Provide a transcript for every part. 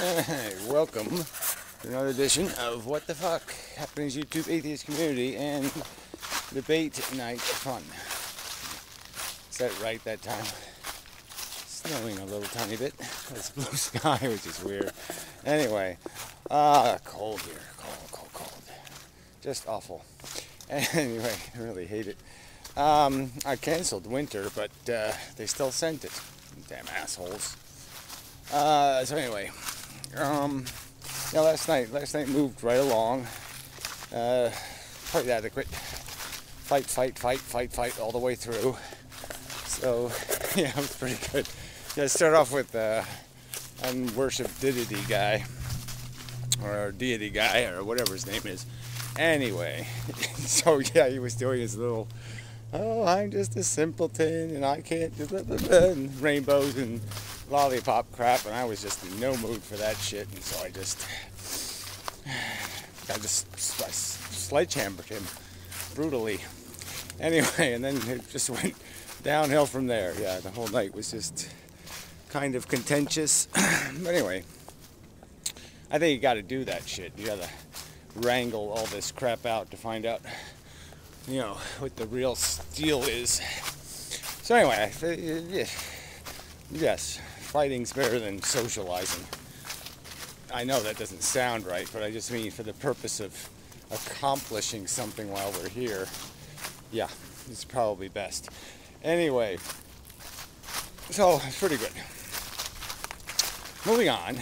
Hey, welcome to another edition of What the Fuck, Happenings YouTube Atheist Community and Debate Night Fun. Said it right that time. Snowing a little tiny bit. It's blue sky, which is weird. Anyway, cold here. Cold. Just awful. Anyway, I really hate it. I canceled winter, but they still sent it. Damn assholes. So anyway, yeah, last night moved right along. Quite adequate. Fight all the way through. So, yeah, it was pretty good. Yeah, start off with unworshipped deity guy, or deity guy, or whatever his name is. Anyway, so yeah, he was doing his little, oh, I'm just a simpleton, and I can't do blah, blah, blah, and rainbows and lollipop crap, and I was just in no mood for that shit, and so I just sledgehammered him brutally. Anyway, and then it just went downhill from there. Yeah, the whole night was just kind of contentious. But anyway, I think you got to do that shit. You got to wrangle all this crap out to find out, you know, what the real deal is. So anyway, yes, fighting's better than socializing. I know that doesn't sound right, but I just mean for the purpose of accomplishing something while we're here, yeah, it's probably best. Anyway, so it's pretty good. Moving on,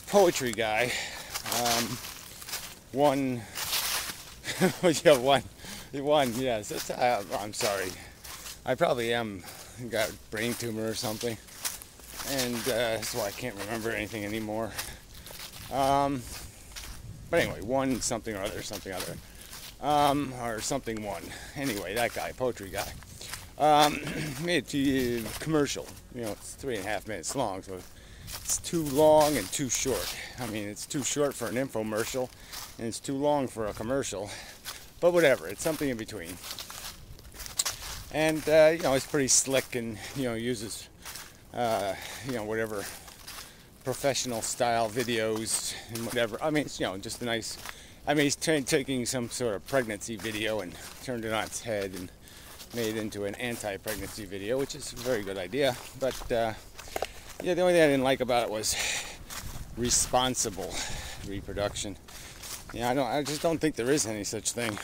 poetry guy, won, yes, I'm sorry, I probably got a brain tumor or something, and that's why I can't remember anything anymore. But anyway, won something or other, or something won. Anyway, that guy, poetry guy, made a commercial. You know, it's 3.5 minutes long, so it's too long and too short. I mean, it's too short for an infomercial, and it's too long for a commercial. But whatever, it's something in between. And you know, it's pretty slick, and you know, uses you know, whatever professional style videos and whatever. I mean, it's, you know, just a nice. I mean, he's taking some sort of pregnancy video and turned it on its head and made it into an anti-pregnancy video, which is a very good idea. But yeah, the only thing I didn't like about it was responsible reproduction. Yeah, I just don't think there is any such thing.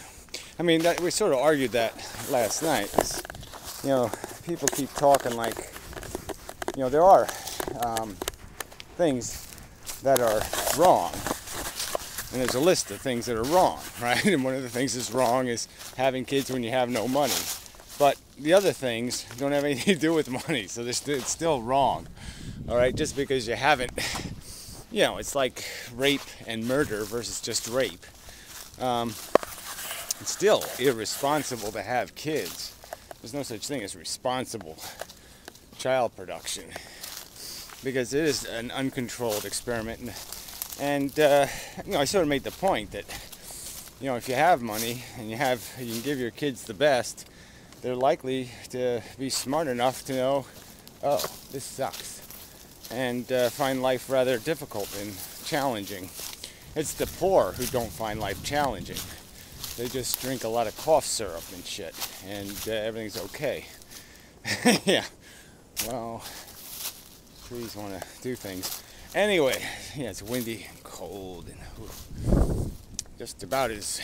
I mean, we sort of argued that last night. You know, people keep talking like, you know, there are things that are wrong. And there's a list of things that are wrong, right? And one of the things that's wrong is having kids when you have no money. But the other things don't have anything to do with money, so it's still wrong. All right, just because you haven't, you know, it's like rape and murder versus just rape. It's still irresponsible to have kids. There's no such thing as responsible child production, because it is an uncontrolled experiment. And you know, I sort of made the point that, you know, if you have money and you can give your kids the best, they're likely to be smart enough to know, oh, this sucks, and find life rather difficult and challenging. It's the poor who don't find life challenging. They just drink a lot of cough syrup and shit, and everything's okay. Yeah, well, trees want to do things. Anyway, yeah, it's windy and cold and just about as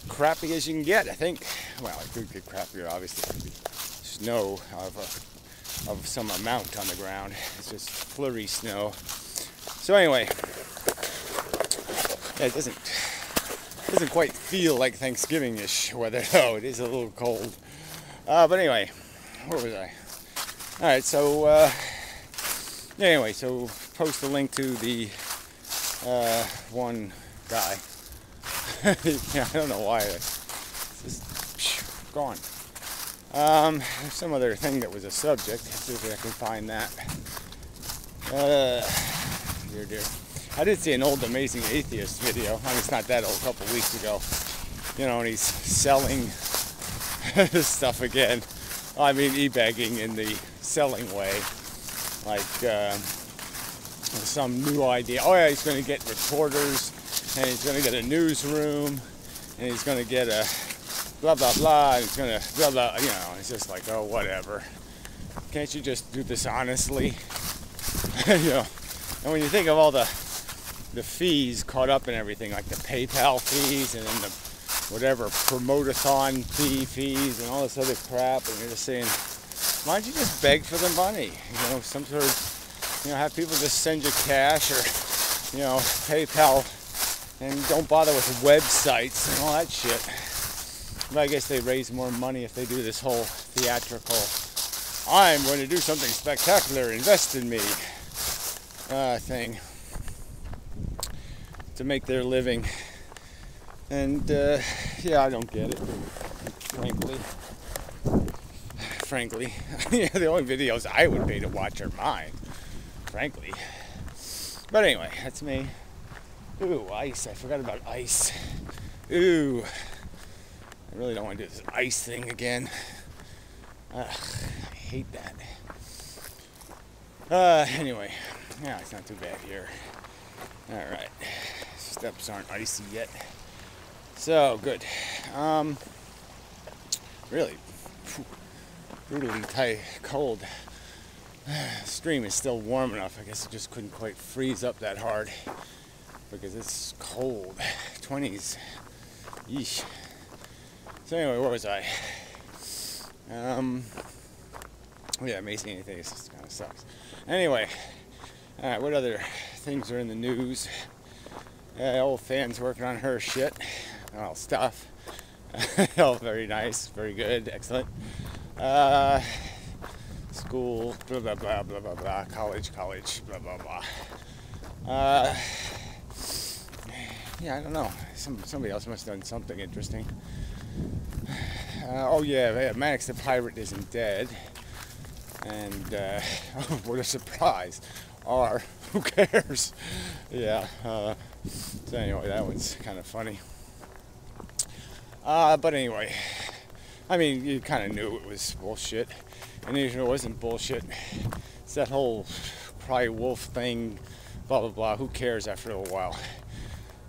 crappy as you can get, I think. Well, it could get crappier, obviously. It could be snow of some amount on the ground. It's just flurry snow. So anyway, yeah, it doesn't quite feel like Thanksgiving-ish weather, though. It is a little cold. But anyway, where was I? All right, so anyway, so post a link to the one guy. Yeah, I don't know why. It's just gone. There's some other thing that was a subject. Let's see if I can find that. Dear. I did see an old Amazing Atheist video. I mean, it's not that old, a couple weeks ago. You know, and he's selling stuff again. I mean, e-bagging in the selling way. Like, some new idea. Oh yeah, he's going to get reporters, and he's going to get a newsroom, and he's going to get a blah blah blah, and he's going to blah blah. You know, it's just like, oh, whatever. Can't you just do this honestly? You know, and when you think of all the fees caught up in everything, like the PayPal fees and then the whatever promotathon fees and all this other crap, and you're just saying, why don't you just beg for the money? You know, some sort of, you know, have people just send you cash or, you know, PayPal, and don't bother with websites and all that shit. But I guess they raise more money if they do this whole theatrical, I'm going to do something spectacular, invest in me thing to make their living. And yeah, I don't get it, frankly. Yeah, the only videos I would pay to watch are mine, frankly. But anyway, that's me. Ooh, ice. I forgot about ice. Ooh, I really don't want to do this ice thing again. Ugh, I hate that. Anyway, yeah, it's not too bad here. Alright, steps aren't icy yet. So, good. Really, brutally tight, cold. Stream is still warm enough. I guess it just couldn't quite freeze up that hard because it's cold. 20s. Yeesh. So anyway, where was I? Yeah, amazing anything. This just kind of sucks. Anyway, alright, what other things are in the news? Old Fan's working on her shit. Well, stuff. Oh, very nice, very good, excellent. School, blah blah blah blah blah blah. College, blah blah blah. Yeah, I don't know. Somebody else must have done something interesting. Oh yeah, Mannix the Pirate isn't dead. And oh, what a surprise! Or who cares? Yeah. So anyway, that one's kind of funny. But anyway, I mean, you kind of knew it was bullshit, and even if it wasn't bullshit, it's that whole cry wolf thing, blah blah blah. Who cares after a while?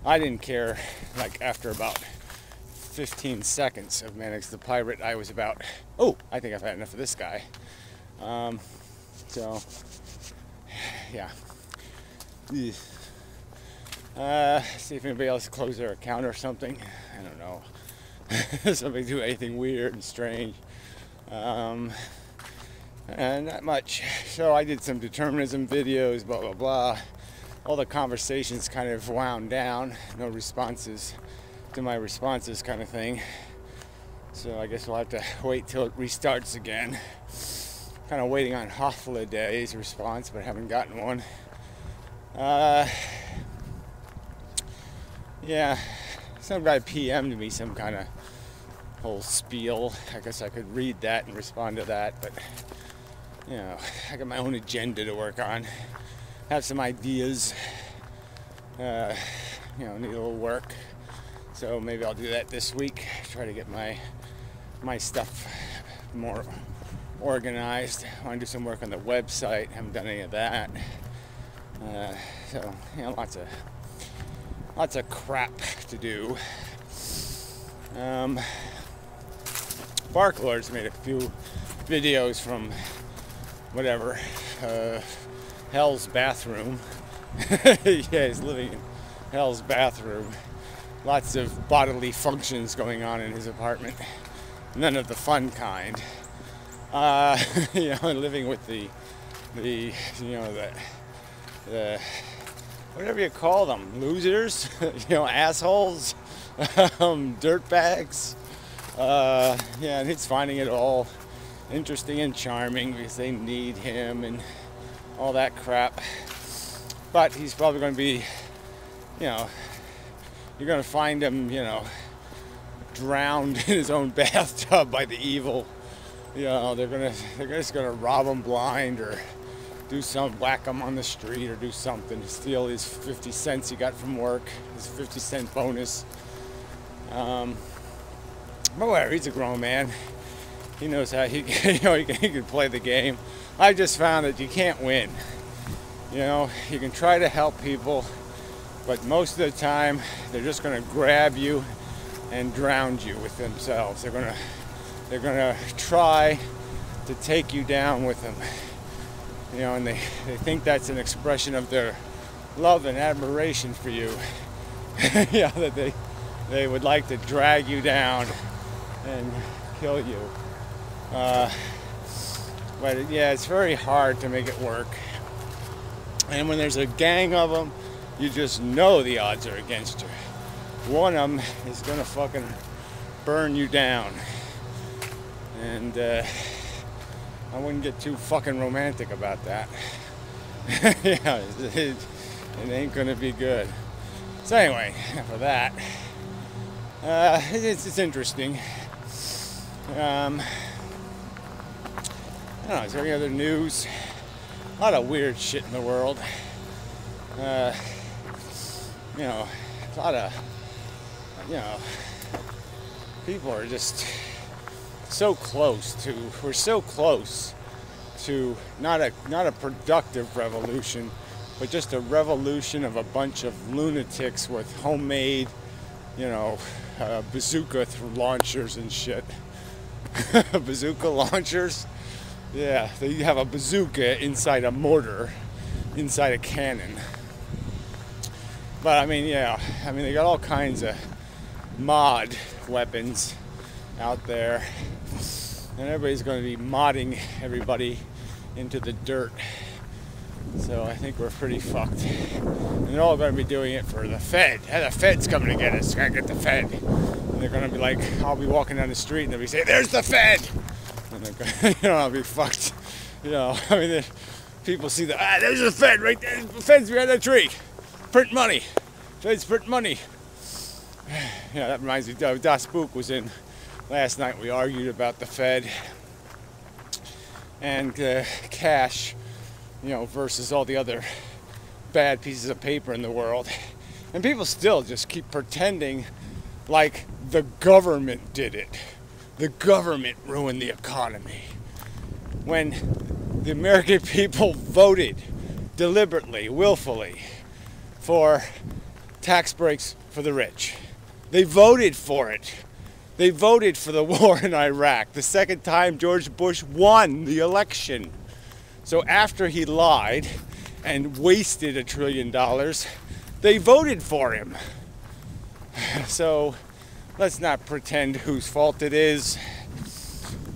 I didn't care. Like after about 15 seconds of Mannix the Pirate, I was about, oh, I think I've had enough of this guy. So yeah. See if anybody else closed their account or something. I don't know. Somebody do anything weird and strange. And not much. So I did some determinism videos, blah blah blah. All the conversations kind of wound down. No responses to my responses, kind of thing. So I guess we'll have to wait till it restarts again. Kind of waiting on Hofladay's response, but haven't gotten one. Yeah, some guy PM'd me some kind of whole spiel. I guess I could read that and respond to that, but you know, I got my own agenda to work on. Have some ideas. You know, need a little work. So maybe I'll do that this week. Try to get my stuff more organized. I want to do some work on the website. Haven't done any of that. So you know, lots of crap to do. Barklord's made a few videos from whatever Hell's bathroom. Yeah, he's living in Hell's bathroom. Lots of bodily functions going on in his apartment. None of the fun kind. You know, living with the you know, the whatever you call them, losers, you know, assholes, dirtbags. Yeah, and he's finding it all interesting and charming because they need him and all that crap. But he's probably going to be, you know, you're going to find him, you know, drowned in his own bathtub by the evil. You know, they're just gonna rob him blind or do whack him on the street or do something to steal his 50 cents he got from work, his 50-cent bonus. But whatever, he's a grown man. He knows how he can play the game. I just found that you can't win. You know, you can try to help people, but most of the time they're just going to grab you and drown you with themselves. They're gonna try to take you down with them. You know, and they think that's an expression of their love and admiration for you. Yeah, that they would like to drag you down and kill you. But yeah, it's very hard to make it work. And when there's a gang of them, you just know the odds are against you. One of them is gonna fucking burn you down. And I wouldn't get too fucking romantic about that. Yeah, it ain't gonna be good. So anyway, for that, it's interesting. I don't know, is there any other news? A lot of weird shit in the world. You know, a lot of, you know, people are just so close to, we're so close to not a productive revolution, but just a revolution of a bunch of lunatics with homemade, you know, bazooka launchers and shit. Bazooka launchers? Yeah, they have a bazooka inside a mortar, inside a cannon. But I mean, yeah, I mean, they got all kinds of mod weapons out there, and everybody's going to be modding everybody into the dirt. So I think we're pretty fucked. And they're all going to be doing it for the Fed. Hey, the Fed's coming to get us. Gotta get the Fed. And they're going to be like, I'll be walking down the street and they'll be saying, "There's the Fed!" And they're going, you know, I'll be fucked. You know, I mean, people see there's the Fed right there. The Fed's behind that tree. Print money. Fed's print money. Yeah, that reminds me. Das Spook was in last night. We argued about the Fed and cash, you know, versus all the other bad pieces of paper in the world. And people still just keep pretending like the government did it. The government ruined the economy. When the American people voted deliberately, willfully, for tax breaks for the rich. They voted for it. They voted for the war in Iraq. The second time George Bush won the election. So after he lied and wasted $1 trillion, they voted for him. So let's not pretend whose fault it is.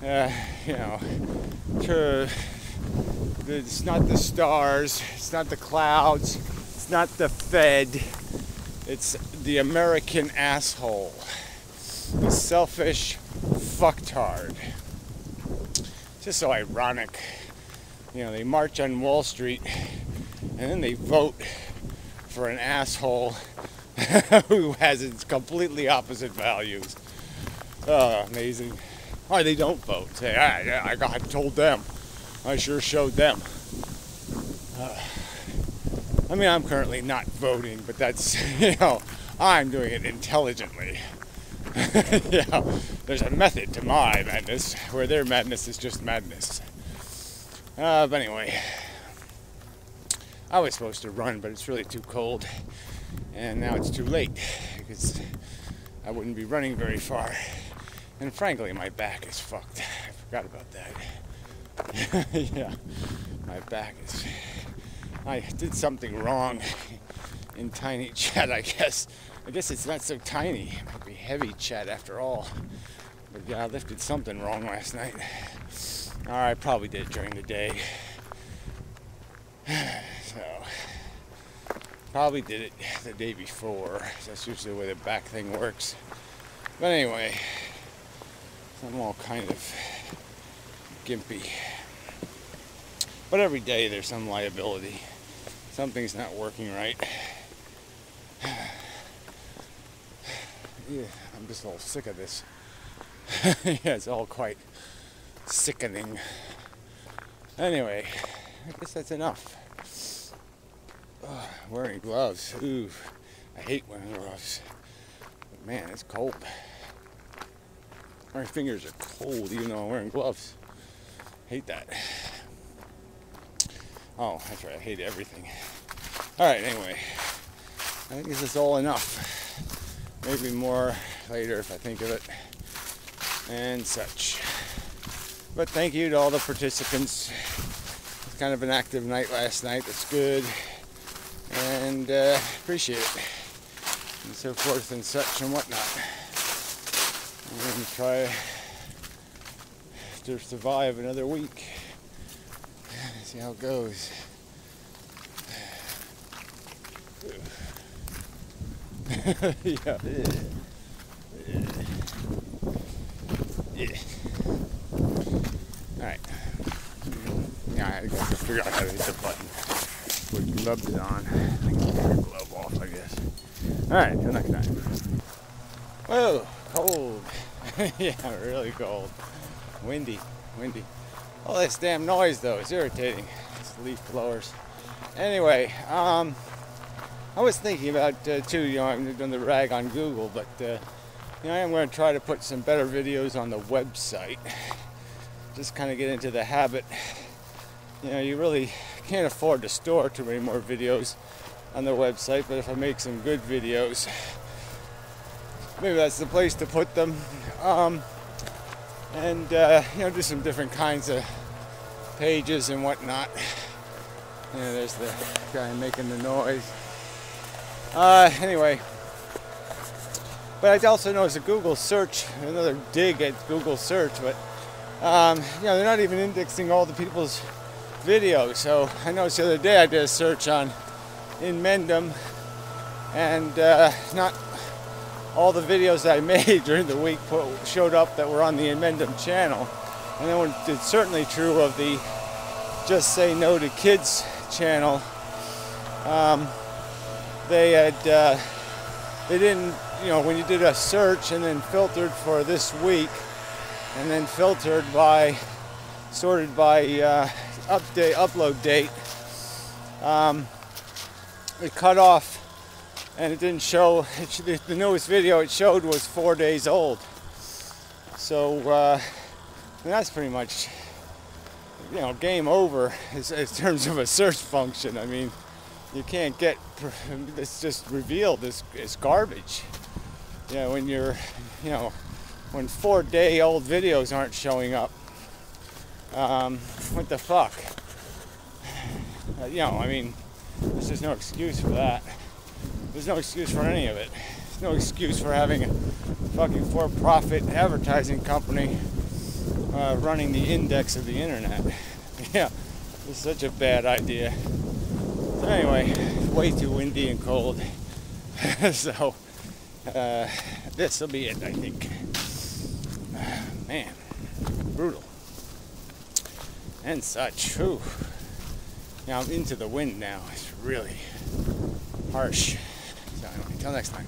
You know, it's not the stars, it's not the clouds, it's not the Fed, it's the American asshole, the selfish fucktard. Just so ironic. You know, they march on Wall Street and then they vote for an asshole who has its completely opposite values. Oh, amazing. Why they don't vote? Say, I told them. I sure showed them. I mean, I'm currently not voting, but that's, you know, I'm doing it intelligently. You know, there's a method to my madness, where their madness is just madness. But anyway, I was supposed to run, but it's really too cold, and now it's too late, because I wouldn't be running very far. And frankly, my back is fucked. I forgot about that. Yeah, my back is... I did something wrong in tiny chat, I guess. I guess it's not so tiny. It might be heavy chat after all. But yeah, I lifted something wrong last night. Or I probably did it during the day. So, probably did it the day before. That's usually the way the back thing works. But anyway, I'm all kind of gimpy. But every day there's some liability. Something's not working right. Yeah, I'm just a little sick of this. Yeah, it's all quite sickening. Anyway, I guess that's enough. Wearing gloves. Ooh, I hate wearing gloves. But man, it's cold. My fingers are cold even though I'm wearing gloves. Hate that. Oh, that's right, I hate everything. Alright, anyway. I think this is all enough. Maybe more later if I think of it. And such. But thank you to all the participants. It's kind of an active night last night. That's good. And appreciate it. And so forth and such and whatnot. And try to survive another week. See how it goes. Yeah. Alright. Yeah, I got to figure out how to hit the button. We rubbed it on. I can take the glove off, I guess. Alright, till next time. Whoa, cold. Yeah, really cold. Windy. All this damn noise, though, is irritating. It's leaf blowers. Anyway, I was thinking about, too, I'm doing the rag on Google, but, I am going to try to put some better videos on the website. Just kind of get into the habit. You really can't afford to store too many more videos on the website, but if I make some good videos, maybe that's the place to put them. And do some different kinds of pages and whatnot. There's the guy making the noise. Anyway, but I also noticed a Google search, another dig at Google search, but they're not even indexing all the people's videos. So I noticed the other day I did a search on inmendham, and not all the videos I made during the week showed up that were on the inmendham channel. And then it's certainly true of the Just Say No to Kids channel. They didn't, when you did a search and then filtered for this week, and then sorted by upload date, it cut off, and it didn't show. The newest video it showed was 4 days old. So that's pretty much, game over in terms of a search function. I mean, you can't get, it's just revealed as garbage. When you're, when 4-day-old videos aren't showing up, what the fuck? I mean, there's just no excuse for that. There's no excuse for any of it. There's no excuse for having a fucking for-profit advertising company running the index of the internet. Yeah, it's such a bad idea. So anyway, way too windy and cold. So, this will be it, I think. Man, brutal. And such. Whew. I'm into the wind now. It's really harsh. So anyway, until next time.